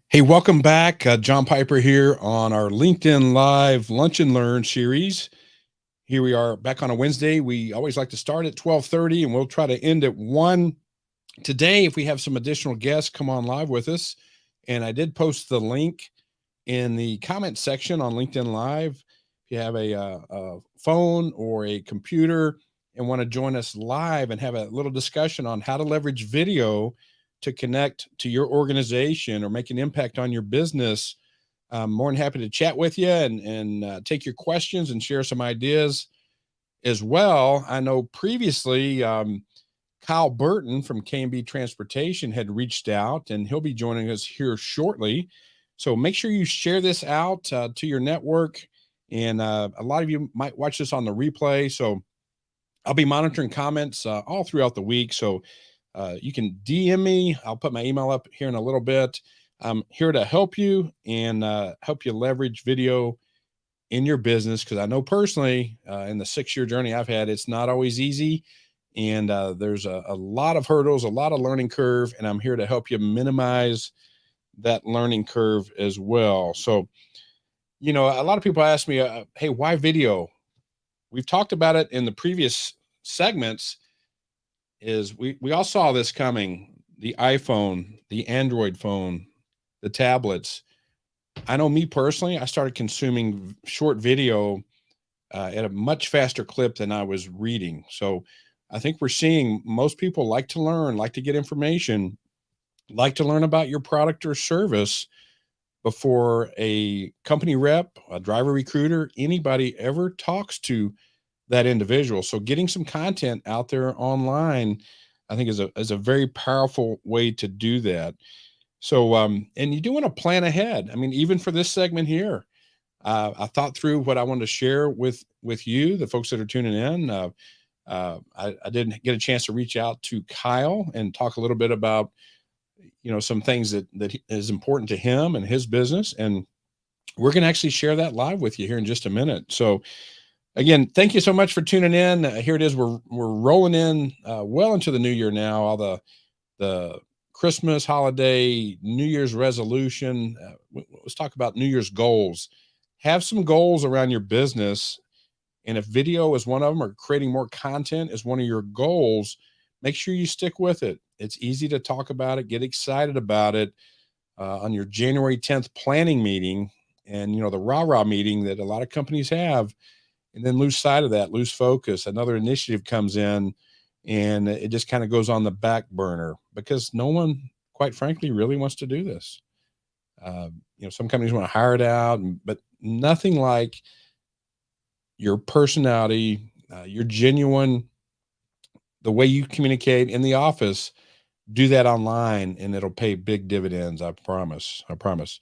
Hey, welcome back. John Piper here on our LinkedIn Live Lunch and Learn series. Here we are back on a Wednesday. We always like to start at 12:30 and we'll try to end at 1. Today, if we have some additional guests come on live with us, and I did post the link in the comment section on LinkedIn Live. If you have a phone or a computer and want to join us live and have a little discussion on how to leverage video to connect to your organization or make an impact on your business, I'm more than happy to chat with you and take your questions and share some ideas as well. I know previously Kyle Burton from K&B Transportation had reached out, and he'll be joining us here shortly. So make sure you share this out to your network. And a lot of you might watch this on the replay. So I'll be monitoring comments all throughout the week. So you can DM me. I'll put my email up here in a little bit. I'm here to help you and help you leverage video in your business, because I know personally in the 6-year journey I've had, it's not always easy. And there's a lot of hurdles, a lot of learning curve, and I'm here to help you minimize that learning curve as well. So, a lot of people ask me, hey, why video? We've talked about it in the previous segments. We all saw this coming: the iPhone, the Android phone, the tablets. I know me personally, I started consuming short video at a much faster clip than I was reading. So I think we're seeing most people like to learn, like to get information, like to learn about your product or service before a company rep, a driver recruiter, anybody ever talks to that individual. So getting some content out there online, I think is a very powerful way to do that. So, and you do want to plan ahead. I mean, even for this segment here, I thought through what I wanted to share with you, the folks that are tuning in. I didn't get a chance to reach out to Kyle and talk a little bit about, some things that is important to him and his business. And we're going to actually share that live with you here in just a minute. So again, thank you so much for tuning in. Here it is. We're rolling in well into the new year now. All the Christmas holiday, New Year's resolution. Let's talk about New Year's goals. Have some goals around your business. And if video is one of them, or creating more content is one of your goals, make sure you stick with it. It's easy to talk about it, get excited about it on your January 10th planning meeting and, the rah-rah meeting that a lot of companies have, and then lose sight of that, lose focus. Another initiative comes in and it just kind of goes on the back burner because no one, quite frankly, really wants to do this. Some companies want to hire it out, but nothing like your personality, your genuine, the way you communicate in the office. Do that online and it'll pay big dividends. I promise. I promise.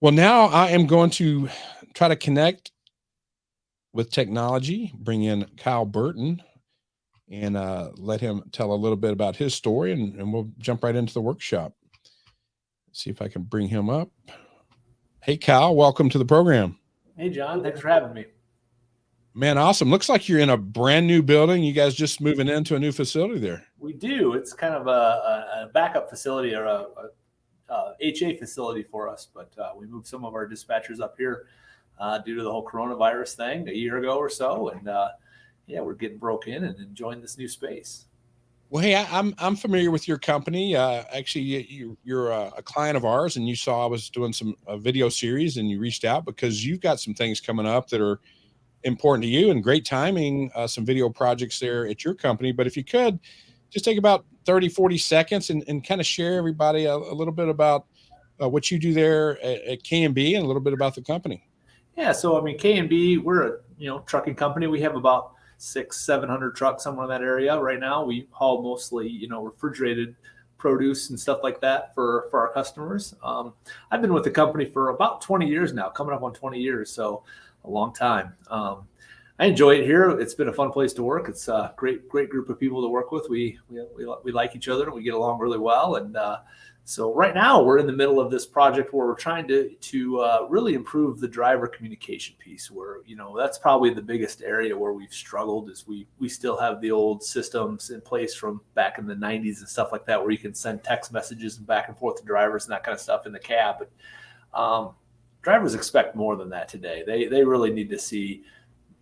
Well, now I am going to try to connect with technology, bring in Kyle Burton and let him tell a little bit about his story, and we'll jump right into the workshop. See if I can bring him up. Hey, Kyle, welcome to the program. Hey, John, thanks for having me. Man, awesome. Looks like you're in a brand new building. You guys just moving into a new facility there. We do. It's kind of a backup facility or a HA facility for us, but we moved some of our dispatchers up here due to the whole coronavirus thing a year ago or so, and yeah, we're getting broke in and enjoying this new space. Well, hey, I'm familiar with your company. Actually, you're a client of ours, and you saw I was doing some video series, and you reached out because you've got some things coming up that are important to you and great timing, some video projects there at your company. But if you could just take about 30, 40 seconds and kind of share everybody a little bit about what you do there at K&B and a little bit about the company. Yeah, so I mean, K&B, we're a trucking company. We have about 600-700 trucks somewhere in that area right now. We haul mostly refrigerated produce and stuff like that for our customers. I've been with the company for about 20 years now, coming up on 20 years, so a long time. I enjoy it here. It's been a fun place to work. It's a great group of people to work with. We like each other and we get along really well. And so right now we're in the middle of this project where we're trying to really improve the driver communication piece. Where that's probably the biggest area where we've struggled is we still have the old systems in place from back in the 90s and stuff like that, where you can send text messages and back and forth to drivers and that kind of stuff in the cab. But drivers expect more than that today. They really need to see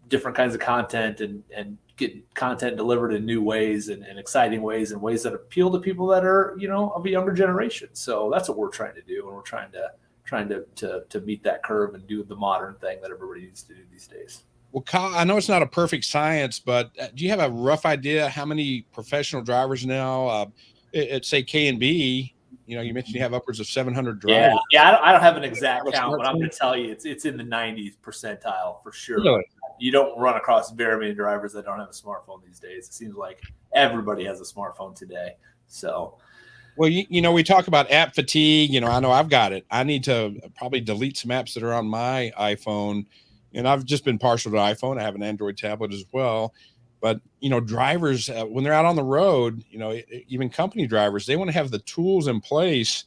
different kinds of content and get content delivered in new ways and exciting ways and ways that appeal to people that are, of a younger generation. So that's what we're trying to do. And we're trying to meet that curve and do the modern thing that everybody needs to do these days. Well, Kyle, I know it's not a perfect science, but do you have a rough idea how many professional drivers now at say K&B? You mentioned you have upwards of 700 drivers. Yeah. I don't have an exact count, but I'm going to tell you it's in the 90th percentile for sure. Really? You don't run across very many drivers that don't have a smartphone these days. It seems like everybody has a smartphone today. So, well, we talk about app fatigue. I know I've got it. I need to probably delete some apps that are on my iPhone, and I've just been partial to iPhone. I have an Android tablet as well. But, drivers, when they're out on the road, even company drivers, they want to have the tools in place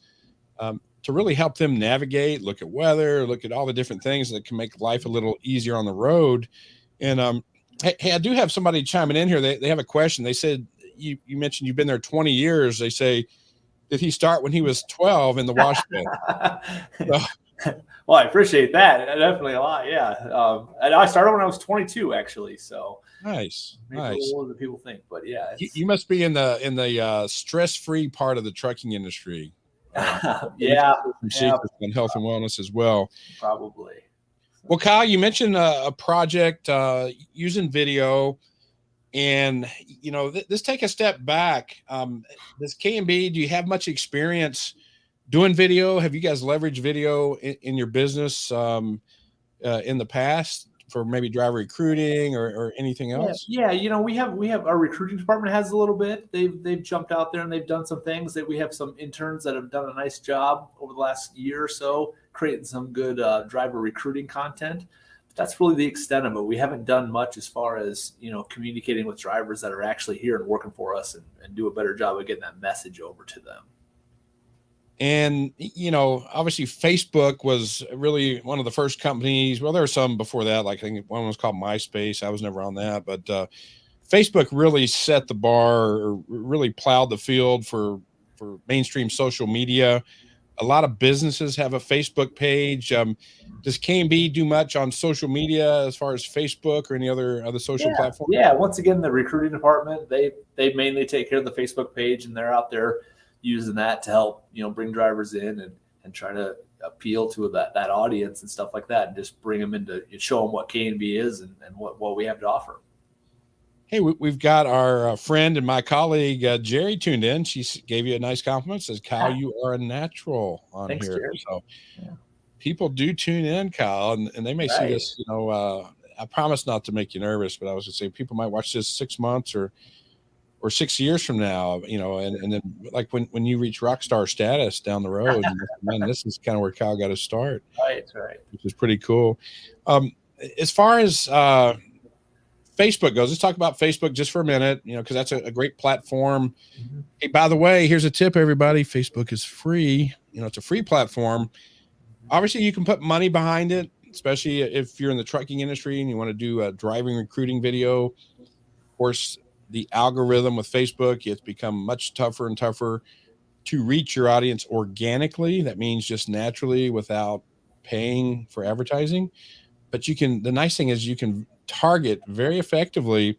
to really help them navigate, look at weather, look at all the different things that can make life a little easier on the road. And hey, I do have somebody chiming in here. They have a question. They said, you mentioned you've been there 20 years. They say, did he start when he was 12 in the wash bay? Well, I appreciate that. Definitely a lot. Yeah. And I started when I was 22, actually. So nice. Maybe a little older than people think, but yeah. You must be in the stress-free part of the trucking industry. Yeah. And health and wellness as well. Probably. Well, Kyle, you mentioned a project using video. And, let's take a step back. Does K&B, do you have much experience doing video? Have you guys leveraged video in your business in the past for maybe driver recruiting or anything else? Yeah. We have our recruiting department has a little bit. They've jumped out there and they've done some things. That we have some interns that have done a nice job over the last year or so, creating some good driver recruiting content. But that's really the extent of it. We haven't done much as far as communicating with drivers that are actually here and working for us and do a better job of getting that message over to them. And, obviously Facebook was really one of the first companies. Well, there were some before that, like I think one was called MySpace. I was never on that, but Facebook really set the bar, or really plowed the field for mainstream social media. A lot of businesses have a Facebook page. Does K&B do much on social media as far as Facebook or any other social platform? Yeah. Once again, the recruiting department, they mainly take care of the Facebook page, and they're out there using that to help, bring drivers in and try to appeal to that audience and stuff like that, and just bring them into, show them what K&B is and what we have to offer. Hey, we've got our friend and my colleague, Jerry, tuned in. She gave you a nice compliment, says, Kyle, you are a natural on Thanks, here. Jerry. So people do tune in, Kyle, and they may see Right. this, I promise not to make you nervous, but I was gonna say people might watch this 6 months or 6 years from now, and then like when you reach rock star status down the road, man, this is kind of where Kyle got to start, Right. Right. which is pretty cool. Um, as far as Facebook goes, let's talk about Facebook just for a minute, because that's a great platform. Mhm. Hey, by the way, here's a tip, everybody. Facebook is free. It's a free platform. Obviously, you can put money behind it, especially if you're in the trucking industry and you want to do a driving recruiting video. Of course, the algorithm with Facebook, it's become much tougher and tougher to reach your audience organically. That means just naturally without paying for advertising. But the nice thing is you can target very effectively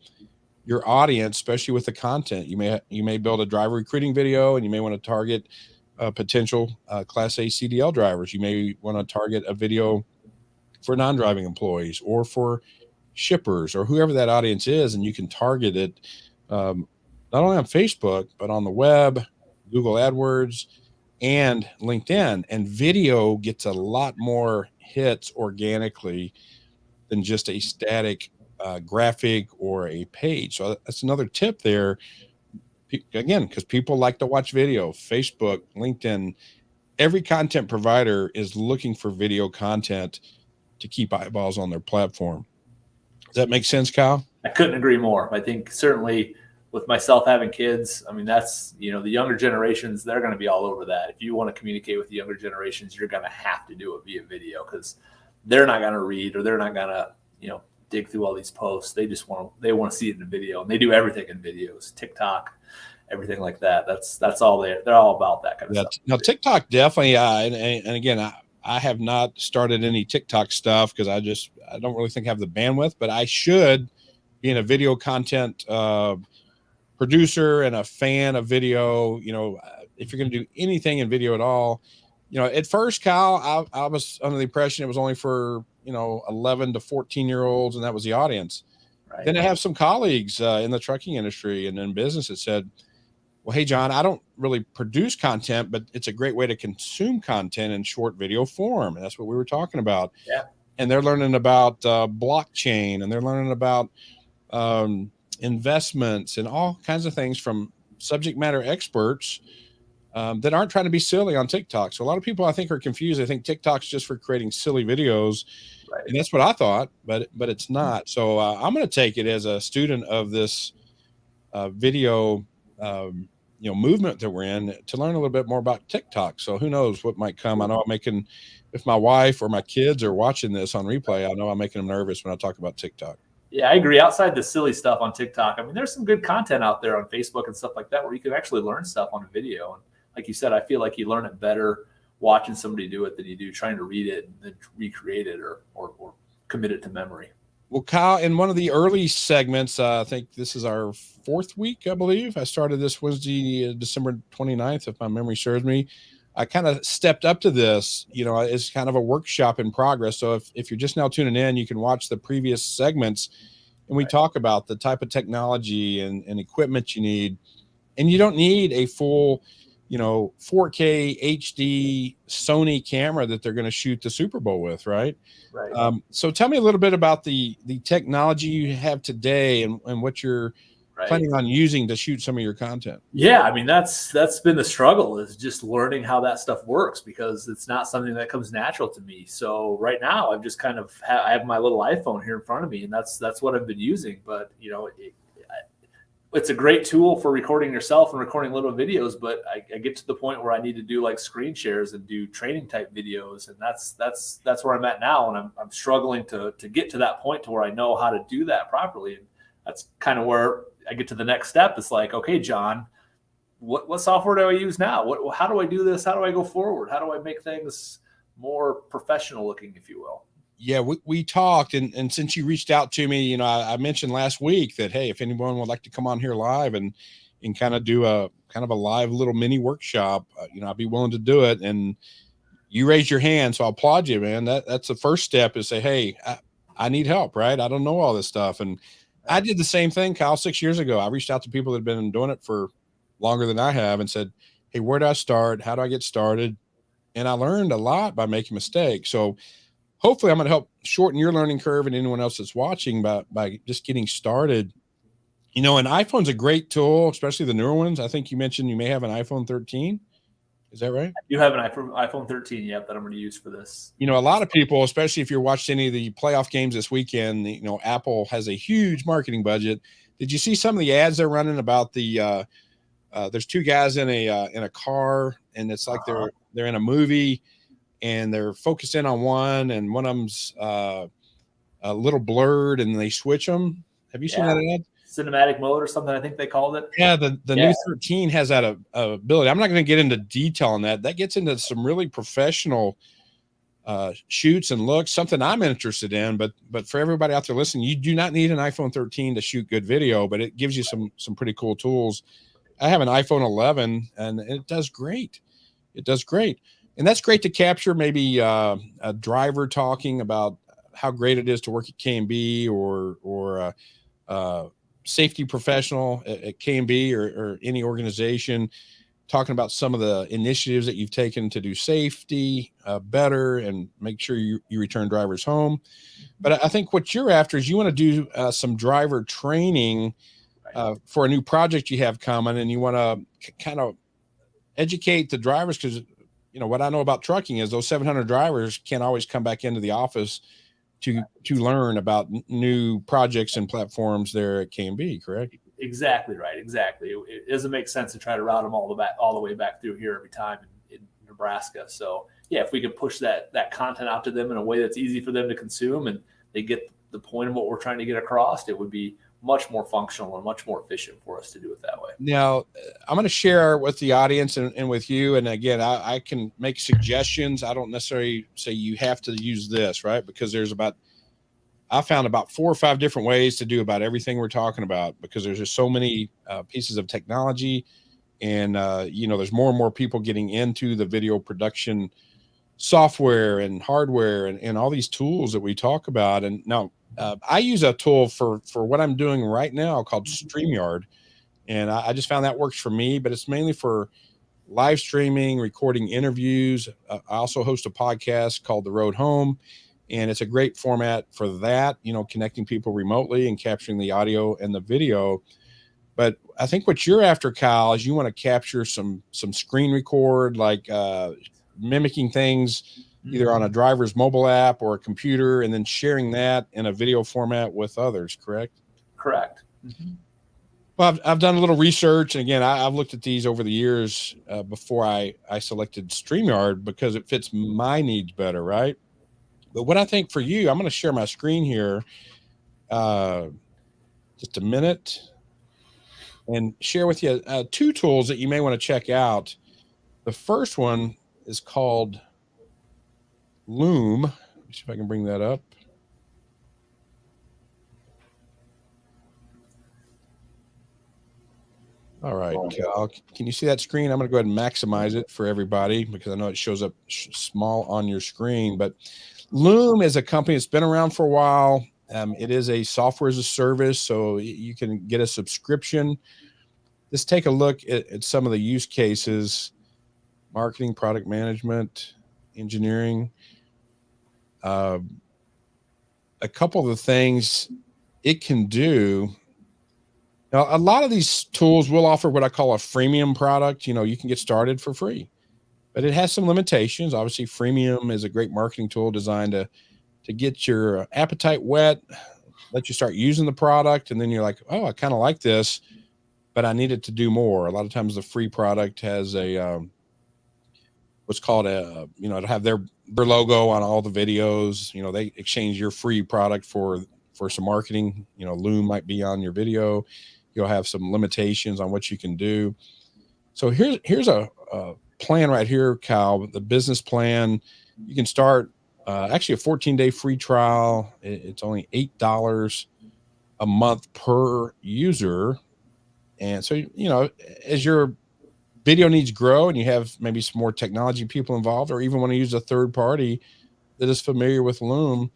your audience, especially with the content. You may build a driver recruiting video, and you may want to target potential Class A CDL drivers. You may want to target a video for non-driving employees or for shippers or whoever that audience is, and you can target it not only on Facebook but on the web, Google AdWords, and LinkedIn. And video gets a lot more hits organically than just a static graphic or a page. So that's another tip there. Again, because people like to watch video. Facebook, LinkedIn, every content provider is looking for video content to keep eyeballs on their platform. Does that make sense, Kyle? I couldn't agree more. I think certainly with myself having kids, I mean, that's, the younger generations, they're going to be all over that. If you want to communicate with the younger generations, you're going to have to do it via video, because they're not going to read, or they're not going to, dig through all these posts. They want to see it in a video, and they do everything in videos, TikTok, everything like that. That's all they're all about, that kind of stuff. Now TikTok definitely, and again, I have not started any TikTok stuff because I don't really think I have the bandwidth, but I should, being a video content producer and a fan of video. If you're going to do anything in video at all, at first, Kyle, I was under the impression it was only for 11 to 14-year-olds, and that was the audience. Right. Then I have some colleagues in the trucking industry and in business that said, well, hey, John, I don't really produce content, but it's a great way to consume content in short video form. And that's what we were talking about. Yeah. And they're learning about blockchain, and they're learning about investments and all kinds of things from subject matter experts that aren't trying to be silly on TikTok. So a lot of people, I think, are confused. They think TikTok's just for creating silly videos. Right. And that's what I thought, but it's not. So I'm going to take it as a student of this video movement that we're in to learn a little bit more about TikTok. So who knows what might come. I know if my wife or my kids are watching this on replay, I know I'm making them nervous when I talk about TikTok. Yeah, I agree. Outside the silly stuff on TikTok, I mean, there's some good content out there on Facebook and stuff like that where you can actually learn stuff on a video. And like you said, I feel like you learn it better watching somebody do it than you do trying to read it and then recreate it or commit it to memory. Well, Kyle, in one of the early segments, I think this is our 4th week, I believe. I started this Wednesday, December 29th, if my memory serves me. I kind of stepped up to this, it's kind of a workshop in progress. So if you're just now tuning in, you can watch the previous segments, and we talk about the type of technology and equipment you need. And you don't need a full 4K HD Sony camera that they're going to shoot the Super Bowl with, right? Right. So tell me a little bit about the technology you have today and what you're planning on using to shoot some of your content. Yeah, I mean, that's been the struggle, is just learning how that stuff works, because it's not something that comes natural to me. So right now I've just kind of I have my little iPhone here in front of me, and that's what I've been using. But it's a great tool for recording yourself and recording little videos, but I get to the point where I need to do like screen shares and do training type videos. And that's where I'm at now. And I'm struggling to get to that point to where I know how to do that properly. And that's kind of where I get to the next step. It's like, okay, John, what software do I use now? How do I do this? How do I go forward? How do I make things more professional looking, if you will? Yeah, we talked, and since you reached out to me, I mentioned last week that, hey, if anyone would like to come on here live and kind of do a live little mini workshop, I'd be willing to do it. And you raised your hand, so I applaud you, man. That's the first step, is say, hey, I need help, right? I don't know all this stuff. And I did the same thing, Kyle, 6 years ago. I reached out to people that have been doing it for longer than I have and said, hey, where do I start? How do I get started? and I learned a lot by making mistakes. So hopefully I'm going to help shorten your learning curve and anyone else that's watching by just getting started. You know, an iPhone's a great tool, especially the newer ones. I think you mentioned you may have an iPhone 13. Is that right? You have an iPhone 13, yep, that I'm going to use for this. You know, a lot of people, especially if you're watching any of the playoff games this weekend, you know, Apple has a huge marketing budget. Did you see some of the ads they're running about the there's two guys in a car, and it's like they're in a movie, and they're focused in on one, and one of them's a little blurred, and they switch them. Have you seen that ad? Cinematic mode or something, I think they called it. Yeah, the new 13 has that ability. I'm not going to get into detail on that. That gets into some really professional shoots and looks, something I'm interested in. But for everybody out there listening, you do not need an iPhone 13 to shoot good video, but it gives you some pretty cool tools. I have an iPhone 11, and it does great. It does great. And that's great to capture maybe a driver talking about how great it is to work at K&B or safety professional at K&B or any organization, talking about some of the initiatives that you've taken to do safety better and make sure you return drivers home. But I think what you're after is you want to do some driver training for a new project you have coming, and you want to kind of educate the drivers, because, you know, what I know about trucking is those 700 drivers can't always come back into the office to learn about new projects and platforms there at K&B, correct? Exactly right. Exactly. It doesn't make sense to try to route them all the way back through here every time in Nebraska. So yeah, if we could push that content out to them in a way that's easy for them to consume, and they get the point of what we're trying to get across, it would be much more functional and much more efficient for us to do it that way. Now, I'm going to share with the audience and with you. And again, I can make suggestions. I don't necessarily say you have to use this, right? Because I found about 4 or 5 different ways to do about everything we're talking about, because there's just so many pieces of technology. And, you know, there's more and more people getting into the video production software and hardware and all these tools that we talk about. And now, I use a tool for what I'm doing right now called StreamYard. And I just found that works for me, but it's mainly for live streaming, recording interviews. I also host a podcast called The Road Home, and it's a great format for that, you know, connecting people remotely and capturing the audio and the video. But I think what you're after, Kyle, is you want to capture some screen record, like mimicking things either on a driver's mobile app or a computer, and then sharing that in a video format with others, correct? Correct. Mm-hmm. Well, I've done a little research, and again, I've looked at these over the years before I selected StreamYard, because it fits my needs better, right? But what I think for you, I'm going to share my screen here just a minute and share with you 2 tools that you may want to check out. The first one is called Loom. Let me see if I can bring that up. All right, Cal, can you see that screen? I'm going to go ahead and maximize it for everybody, because I know it shows up small on your screen. But Loom is a company that's been around for a while. It is a software as a service, so you can get a subscription. Let's take a look at some of the use cases: marketing, product management, engineering. A couple of the things it can do. Now, a lot of these tools will offer what I call a freemium product. You know, you can get started for free, but it has some limitations. Obviously, freemium is a great marketing tool designed to get your appetite wet, let you start using the product, and then you're like, oh, I kind of like this, but I need it to do more. A lot of times the free product has a what's called a, you know, to have their logo on all the videos. You know, they exchange your free product for some marketing. You know, Loom might be on your video. You'll have some limitations on what you can do. So here's a plan right here, Kyle, the business plan. You can start actually a 14-day free trial. It's only $8 a month per user. And so, you know, as your video needs grow and you have maybe some more technology people involved, or even want to use a third party that is familiar with Loom,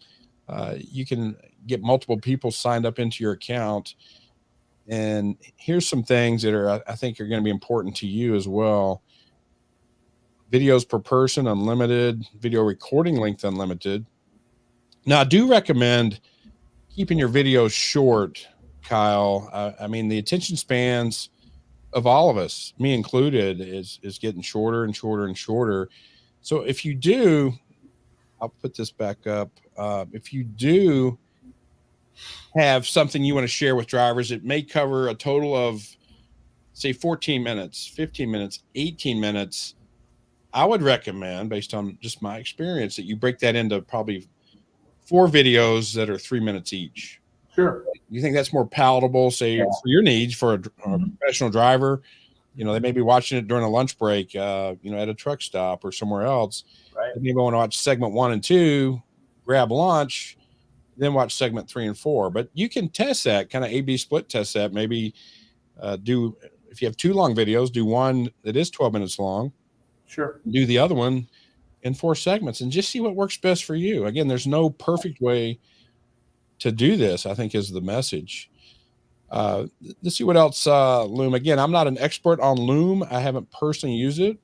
you can get multiple people signed up into your account. And here's some things that I think are going to be important to you as well. videos per person unlimited, video recording length unlimited. Now, I do recommend keeping your videos short, Kyle. I mean, the attention spans of all of us, me included, is getting shorter and shorter and shorter. So if you do, I'll put this back up. If you do have something you want to share with drivers, it may cover a total of, say, 14 minutes, 15 minutes, 18 minutes. I would recommend, based on just my experience, that you break that into probably 4 videos that are 3 minutes each. Sure. You think that's more palatable, say, for your needs, for a professional driver? You know, they may be watching it during a lunch break, you know, at a truck stop or somewhere else. Right. They may want to watch segment 1 and 2, grab lunch, then watch segment 3 and 4. But you can test that, kind of A/B split test that. Maybe do, if you have 2 long videos, do one that is 12 minutes long. Sure. Do the other one in 4 segments and just see what works best for you. Again, there's no perfect way to do this, I think, is the message. Let's see what else. Loom. Again, I'm not an expert on Loom. I haven't personally used it.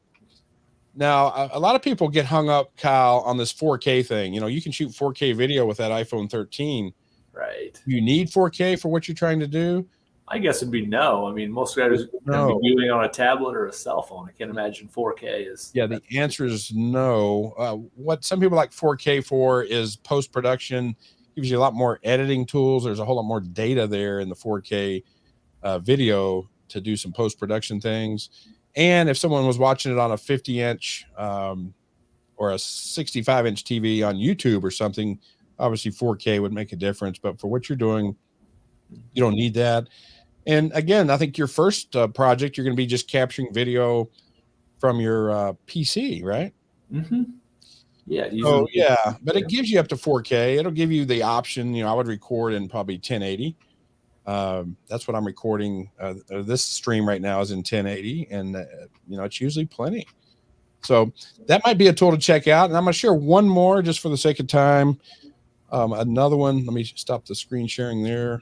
Now, a lot of people get hung up, Kyle, on this 4K thing. You know, you can shoot 4K video with that iPhone 13. Right. You need 4K for what you're trying to do? I guess it'd be no. I mean, most guys are going to be viewing on a tablet or a cell phone. I can't imagine 4K is. Yeah, the answer is no. What some people like 4K for is post-production. Gives you a lot more editing tools. There's a whole lot more data there in the 4K video to do some post-production things. And if someone was watching it on a 50-inch or a 65-inch TV on YouTube or something, obviously 4K would make a difference. But for what you're doing, you don't need that. And again, I think your first project, you're going to be just capturing video from your PC, right? Mm-hmm. Yeah. Oh, yeah. But it gives you up to 4K. It'll give you the option. You know, I would record in probably 1080. That's what I'm recording. This stream right now is in 1080, and you know, it's usually plenty. So that might be a tool to check out. And I'm going to share one more just for the sake of time. Another one. Let me stop the screen sharing there.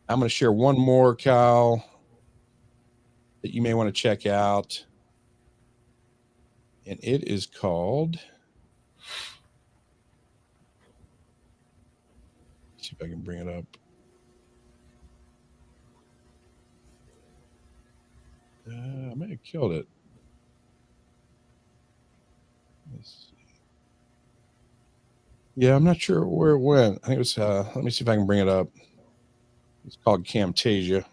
I'm going to share one more, Kyle, that you may want to check out. And it is called, let's see if I can bring it up. I may have killed it. Let's see. Yeah, I'm not sure where it went. I think it was, let me see if I can bring it up. It's called Camtasia.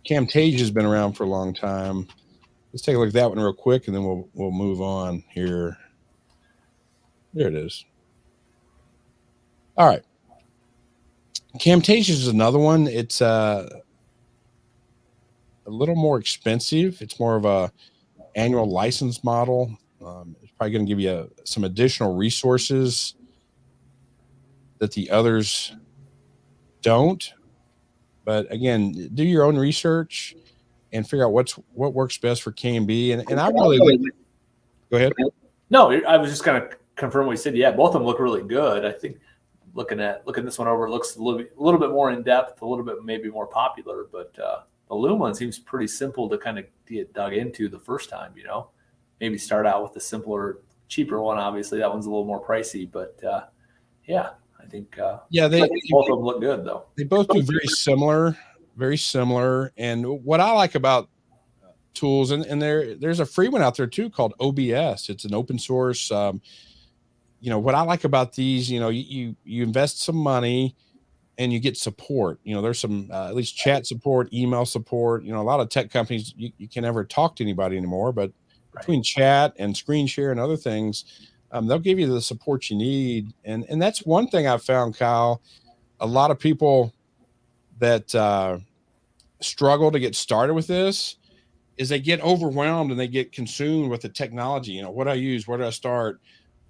Camtasia has been around for a long time. Let's take a look at that one real quick, and then we'll move on here. There it is. All right. Camtasia is another one. It's a little more expensive. It's more of a annual license model. It's probably going to give you some additional resources that the others don't. But again, do your own research and figure out what works best for K&B. And I really go ahead. No, I was just going to confirm what you said. Yeah, both of them look really good. I think looking this one over, it looks a little bit more in depth, a little bit maybe more popular. But the Loom one seems pretty simple to kind of get dug into the first time. You know, maybe start out with the simpler, cheaper one. Obviously, that one's a little more pricey, but yeah. I think both of them look good, though. They both do very similar. And what I like about tools, and there's a free one out there too called OBS. It's an open source. You know, what I like about these, you know, you invest some money and you get support. You know, there's some at least chat support, email support. You know, a lot of tech companies, you can never talk to anybody anymore, but between chat and screen share and other things, they'll give you the support you need. And that's one thing I've found, Kyle. A lot of people that struggle to get started with this is they get overwhelmed and they get consumed with the technology. You know, what do I use? Where do I start?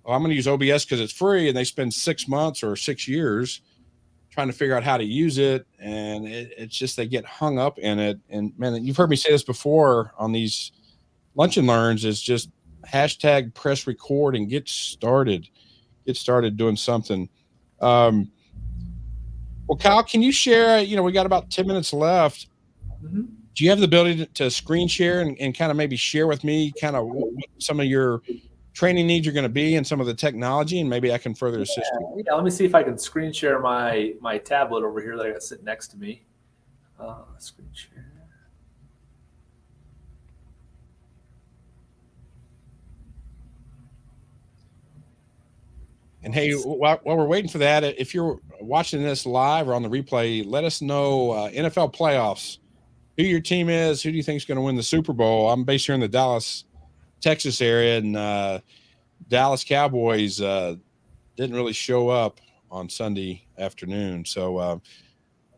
Oh, I'm going to use OBS because it's free. And they spend 6 months or 6 years trying to figure out how to use it. And it's just, they get hung up in it. And man, you've heard me say this before on these Lunch and Learns, is just hashtag press record and get started doing something. Well, Kyle, can you share, you know, we got about 10 minutes left. Mm-hmm. Do you have the ability to screen share and kind of maybe share with me kind of what some of your training needs are going to be and some of the technology, and maybe I can further assist you? Yeah, let me see if I can screen share my tablet over here that I got sitting next to me. Screen share. And hey, while we're waiting for that, if you're watching this live or on the replay, let us know NFL playoffs, who your team is, who do you think is going to win the Super Bowl. I'm based here in the Dallas, Texas area, and Dallas Cowboys didn't really show up on Sunday afternoon. So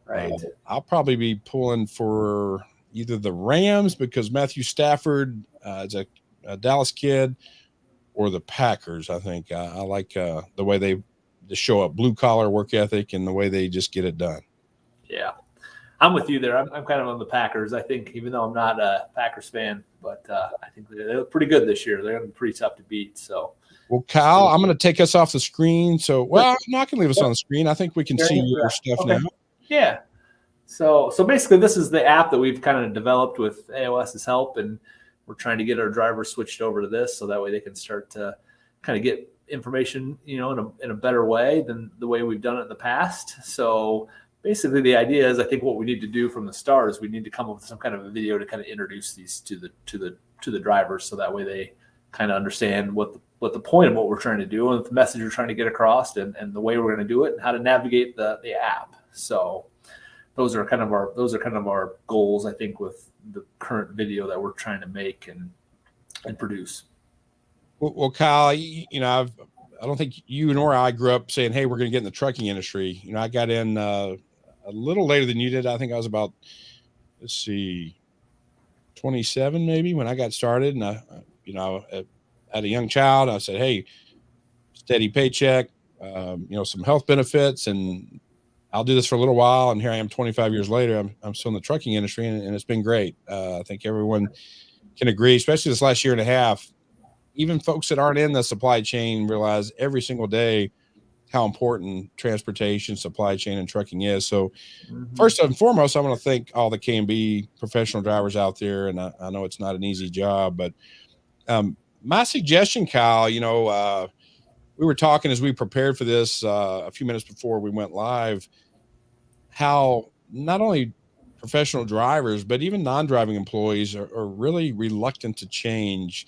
Right. I'll probably be pulling for either the Rams because Matthew Stafford is a Dallas kid, or the Packers. I think I like the way they just show up, blue collar work ethic, and the way they just get it done. Yeah, I'm with you there. I'm kind of on the Packers. I think, even though I'm not a Packers fan, but I think they look pretty good this year. They're going to be pretty tough to beat. So, well, Kyle, I'm going to take us off the screen. So, well, no, I can leave us on the screen. I think we can see your stuff okay. now. Yeah. So basically, this is the app that we've kind of developed with AOS's help, and we're trying to get our drivers switched over to this so that way they can start to kind of get information, in a better way than the way we've done it in the past. So basically, the idea is, I think what we need to do from the start is we need to come up with some kind of a video to kind of introduce these to the drivers, so that way they kind of understand what the point of what we're trying to do and the message we're trying to get across, and the way we're going to do it and how to navigate the app. So those are kind of our goals, I think, with the current video that we're trying to make and produce. Well, Kyle, I don't think you nor I grew up saying, "Hey, we're going to get in the trucking industry." I got in a little later than you did. I think I was about, 27 maybe when I got started, and I had a young child. I said, "Hey, steady paycheck, some health benefits, and I'll do this for a little while." And here I am 25 years later. I'm still in the trucking industry, and it's been great. I think everyone can agree, especially this last year and a half. Even folks that aren't in the supply chain realize every single day how important transportation, supply chain, and trucking is. So first and foremost, I want to thank all the K&B professional drivers out there. And I know it's not an easy job, but my suggestion, Kyle, we were talking as we prepared for this a few minutes before we went live, how not only professional drivers, but even non-driving employees are really reluctant to change.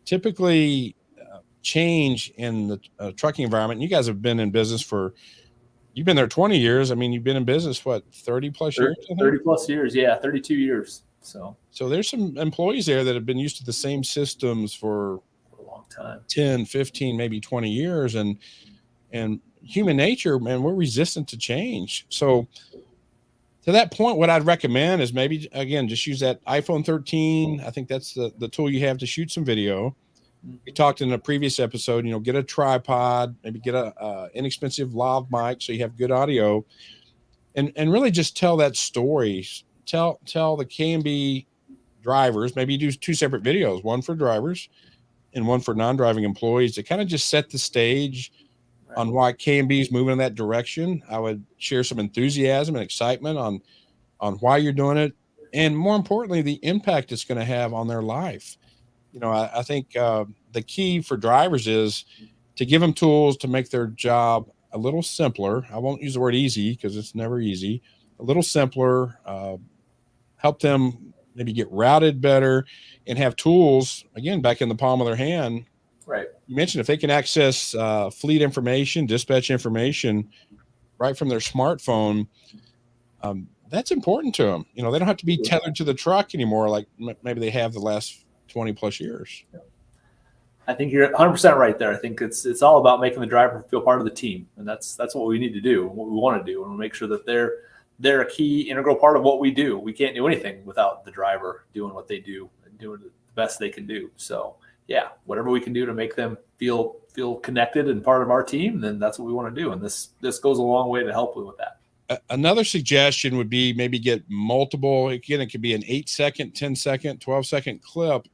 Typically, change in the trucking environment. You guys have been in business you've been there 20 years. I mean, you've been in business, what, 30 plus years? 30 plus years. Yeah. 32 years. So there's some employees there that have been used to the same systems for a long time, 10, 15, maybe 20 years. And human nature, man, we're resistant to change. So to that point, what I'd recommend is maybe, again, just use that iPhone 13. I think that's the tool you have to shoot some video. We talked in a previous episode, get a tripod, maybe get a inexpensive lav mic so you have good audio, and really just tell that story. Tell the K&B drivers, maybe do 2 separate videos, one for drivers and one for non-driving employees, to kind of just set the stage on why K&B is moving in that direction. I would share some enthusiasm and excitement on why you're doing it, and more importantly, the impact it's going to have on their life. I think the key for drivers is to give them tools to make their job a little simpler. I won't use the word easy because it's never easy. A little simpler, help them maybe get routed better, and have tools, again, back in the palm of their hand. Right. You mentioned if they can access fleet information, dispatch information right from their smartphone, that's important to them. They don't have to be tethered to the truck anymore like maybe they have the last 20 plus years. I think you're 100% right there. I think it's all about making the driver feel part of the team, and that's what we need to do, what we want to do, and we'll make sure that they're a key integral part of what we do. We can't do anything without the driver doing what they do and doing the best they can do. So yeah, whatever we can do to make them feel connected and part of our team, then that's what we want to do. And this goes a long way to help with that. Another suggestion would be maybe get multiple. Again, it could be an 8-second, 10-second, 12-second clip,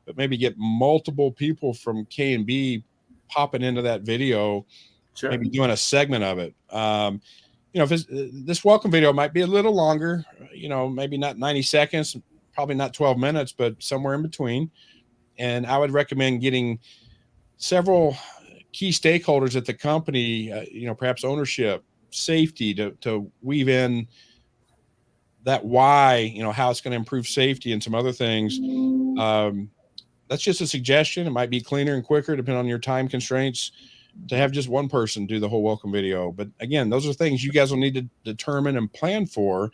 but maybe get multiple people from K&B popping into that video, sure, maybe doing a segment of it. if this welcome video might be a little longer, maybe not 90 seconds, probably not 12 minutes, but somewhere in between. And I would recommend getting several key stakeholders at the company, perhaps ownership, safety, to weave in that why, how it's going to improve safety and some other things. That's just a suggestion. It might be cleaner and quicker depending on your time constraints to have just one person do the whole welcome video. But again, those are things you guys will need to determine and plan for.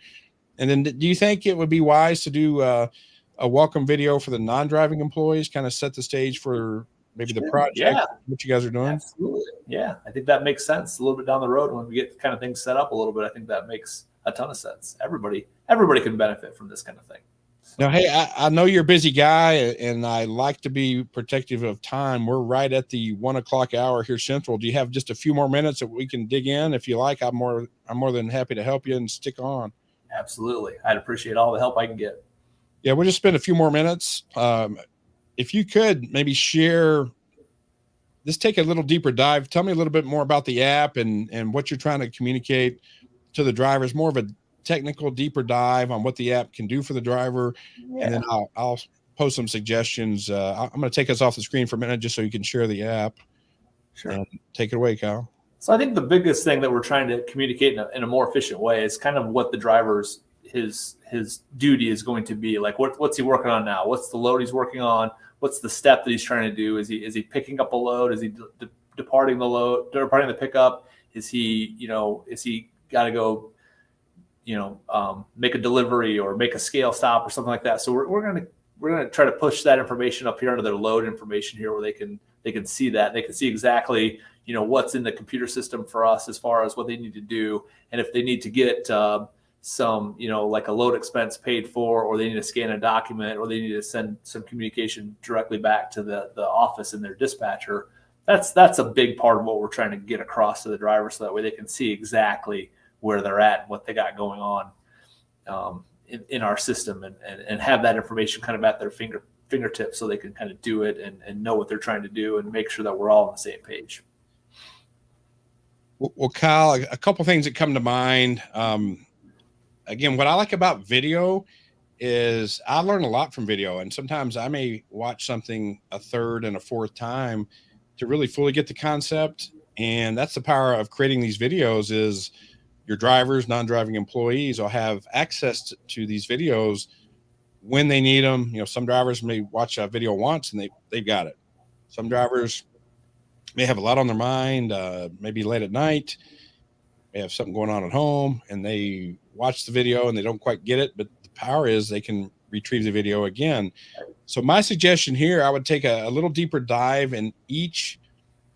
And then do you think it would be wise to do a welcome video for the non-driving employees, kind of set the stage for maybe the project, what you guys are doing? Absolutely. Yeah. I think that makes sense a little bit down the road when we get kind of things set up a little bit. I think that makes a ton of sense. Everybody can benefit from this kind of thing. Now, hey, I know you're a busy guy, and I like to be protective of time. We're right at the 1 o'clock hour here Central. Do you have just a few more minutes that we can dig in? If you like, I'm more than happy to help you and stick on. Absolutely. I'd appreciate all the help I can get. Yeah, we'll just spend a few more minutes. If you could maybe share, just take a little deeper dive. Tell me a little bit more about the app and what you're trying to communicate to the drivers, more of a technical deeper dive on what the app can do for the driver. Yeah. And then I'll post some suggestions. I'm going to take us off the screen for a minute just so you can share the app. Sure. Take it away, Kyle. So I think the biggest thing that we're trying to communicate in a more efficient way is kind of what the driver's his duty is going to be. Like what's he working on now? What's the load he's working on? What's the step that he's trying to do? Is he picking up a load? Is he departing the pickup? Is he got to go make a delivery or make a scale stop or something like that? So we're gonna try to push that information up here under their load information here, where they can see that. They can see exactly what's in the computer system for us as far as what they need to do, and if they need to get some like a load expense paid for, or they need to scan a document, or they need to send some communication directly back to the office and their dispatcher. That's a big part of what we're trying to get across to the driver, so that way they can see exactly where they're at and what they got going on in our system, and have that information kind of at their fingertips, so they can kind of do it and know what they're trying to do and make sure that we're all on the same page. Well, Kyle, a couple things that come to mind. Again, what I like about video is I learn a lot from video, and sometimes I may watch something a third and a fourth time to really fully get the concept. And that's the power of creating these videos, is your drivers, non-driving employees will have access to these videos when they need them. Some drivers may watch a video once and they've got it. Some drivers may have a lot on their mind, maybe late at night, they have something going on at home, and they watch the video and they don't quite get it, but the power is they can retrieve the video again. So my suggestion here, I would take a little deeper dive in each.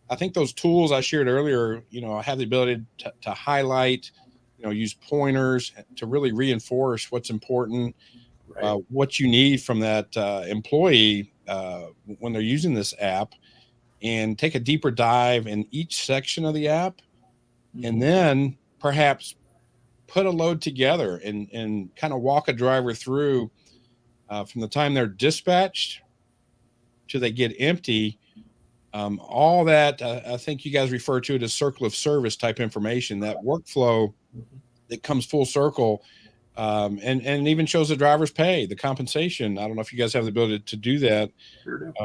I think those tools I shared earlier, have the ability to highlight, use pointers to really reinforce what's important, right. What you need from that employee when they're using this app, and take a deeper dive in each section of the app. Mm-hmm. And then perhaps put a load together and kind of walk a driver through from the time they're dispatched to they get empty. All that, I think you guys refer to it as circle of service type information, that workflow that comes full circle, and even shows the driver's pay, the compensation. I don't know if you guys have the ability to do that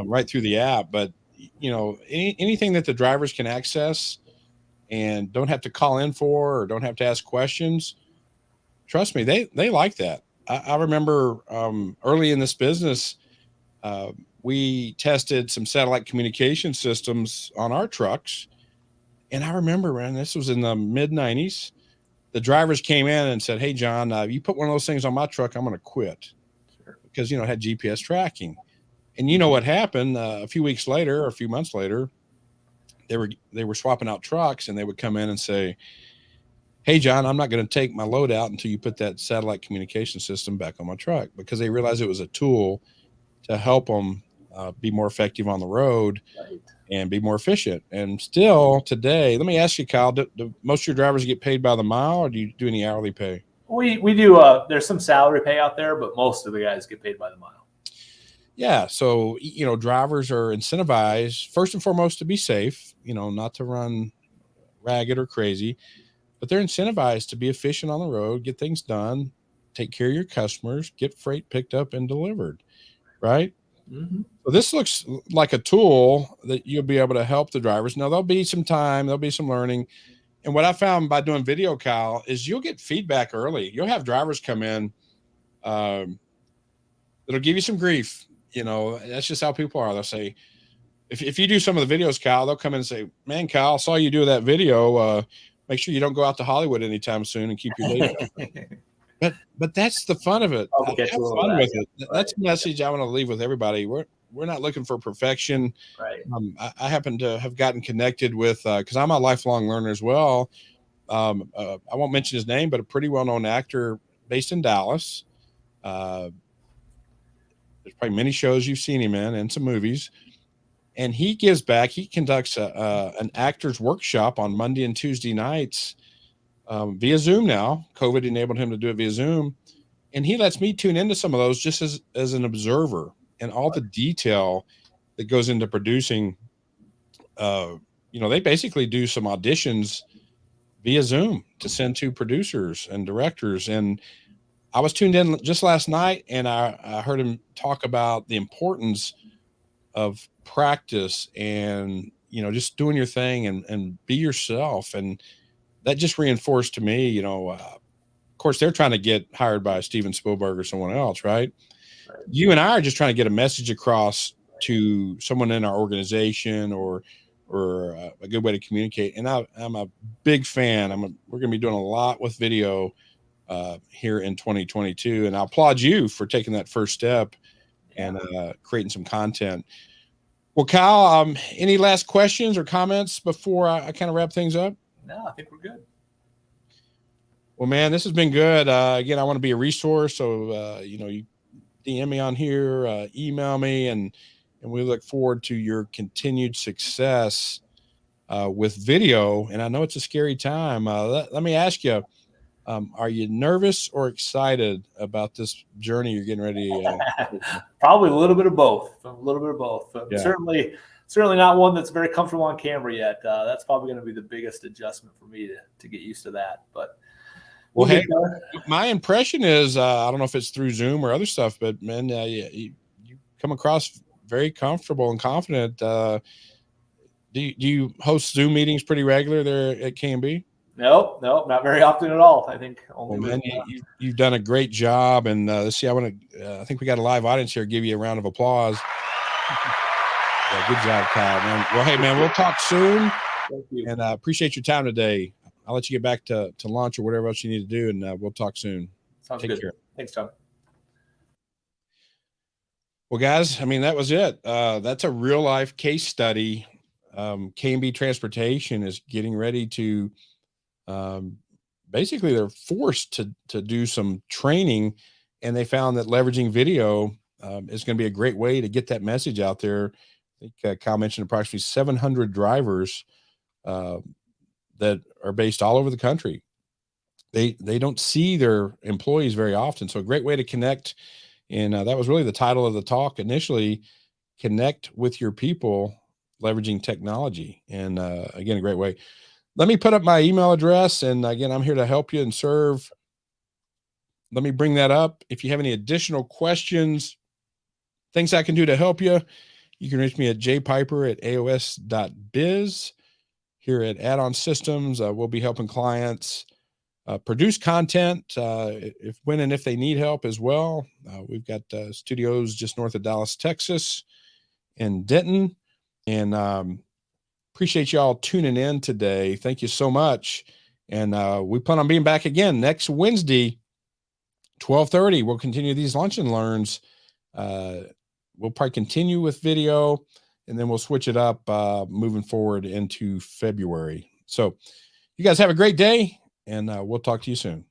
right through the app, but anything that the drivers can access and don't have to call in for, or don't have to ask questions. Trust me, they like that. I remember early in this business, we tested some satellite communication systems on our trucks. And I remember, man, this was in the mid-90s. The drivers came in and said, "Hey, John, you put one of those things on my truck, I'm going to quit." Sure. Because, it had GPS tracking. And you know what happened? A few weeks later, or a few months later, they were swapping out trucks, and they would come in and say, "Hey, John, I'm not going to take my load out until you put that satellite communication system back on my truck," because they realized it was a tool to help them be more effective on the road, right, and be more efficient. And still today, let me ask you, Kyle, do most of your drivers get paid by the mile, or do you do any hourly pay? We do. There's some salary pay out there, but most of the guys get paid by the mile. Yeah. So, drivers are incentivized first and foremost to be safe, not to run ragged or crazy. but they're incentivized to be efficient on the road, get things done, take care of your customers, get freight picked up and delivered, right? Mm-hmm. So this looks like a tool that you'll be able to help the drivers. Now, there'll be some time, there'll be some learning. And what I found by doing video, Kyle, is you'll get feedback early. You'll have drivers come in that'll give you some grief. You know, that's just how people are. They'll say, if you do some of the videos, Kyle, they'll come in and say, man, Kyle, I saw you do that video. Make sure you don't go out to Hollywood anytime soon and keep your data. But that's the fun of it. Have fun with it. Right. That's the message I want to leave with everybody. We're not looking for perfection. Right. I happen to have gotten connected with, because I'm a lifelong learner as well. I won't mention his name, but a pretty well-known actor based in Dallas. There's probably many shows you've seen him in and some movies. And he gives back. He conducts an actor's workshop on Monday and Tuesday nights via Zoom now. COVID enabled him to do it via Zoom. And he lets me tune into some of those just as an observer and all the detail that goes into producing. They basically do some auditions via Zoom to send to producers and directors. And I was tuned in just last night, and I heard him talk about the importance of practice and, just doing your thing and be yourself. And that just reinforced to me, of course, they're trying to get hired by Steven Spielberg or someone else, right? You and I are just trying to get a message across to someone in our organization or a good way to communicate. And I'm a big fan. We're going to be doing a lot with video here in 2022. And I applaud you for taking that first step and creating some content. Well, Kyle, any last questions or comments before I kind of wrap things up? No, I think we're good. Well, man, this has been good. Again, I want to be a resource. So, you DM me on here, email me, and we look forward to your continued success with video. And I know it's a scary time. Let me ask you, are you nervous or excited about this journey you're getting ready? Probably a little bit of both. Yeah. Certainly not one that's very comfortable on camera yet. That's probably going to be the biggest adjustment for me to get used to that. But well, hey, my impression is, I don't know if it's through Zoom or other stuff, but man, you come across very comfortable and confident. Do you host Zoom meetings pretty regular there at KMB? Nope, not very often at all. I think only. You've done a great job, and let's see. I think we got a live audience here. Give you a round of applause. Yeah, good job, Kyle, man. Well, hey, man, we'll talk soon. Thank you. And I appreciate your time today. I'll let you get back to lunch or whatever else you need to do, and we'll talk soon. Sounds Take good. care. Thanks, John. Well, guys, that was it. That's a real life case study. KMB Transportation is getting ready to, basically they're forced to do some training, and they found that leveraging video is going to be a great way to get that message out there. I think Kyle mentioned approximately 700 drivers that are based all over the country. They don't see their employees very often. So a great way to connect. And that was really the title of the talk initially, Connect with Your People, Leveraging Technology. And again, a great way. Let me put up my email address. And again, I'm here to help you and serve. Let me bring that up. If you have any additional questions, things I can do to help you, you can reach me at jpiper@aos.biz. Here at Add-On Systems, we'll be helping clients produce content when and if they need help as well. We've got studios just north of Dallas, Texas, in Denton. And appreciate y'all tuning in today. Thank you so much. And we plan on being back again next Wednesday, 12:30. We'll continue these lunch and learns. We'll probably continue with video, and then we'll switch it up moving forward into February. So you guys have a great day, and we'll talk to you soon.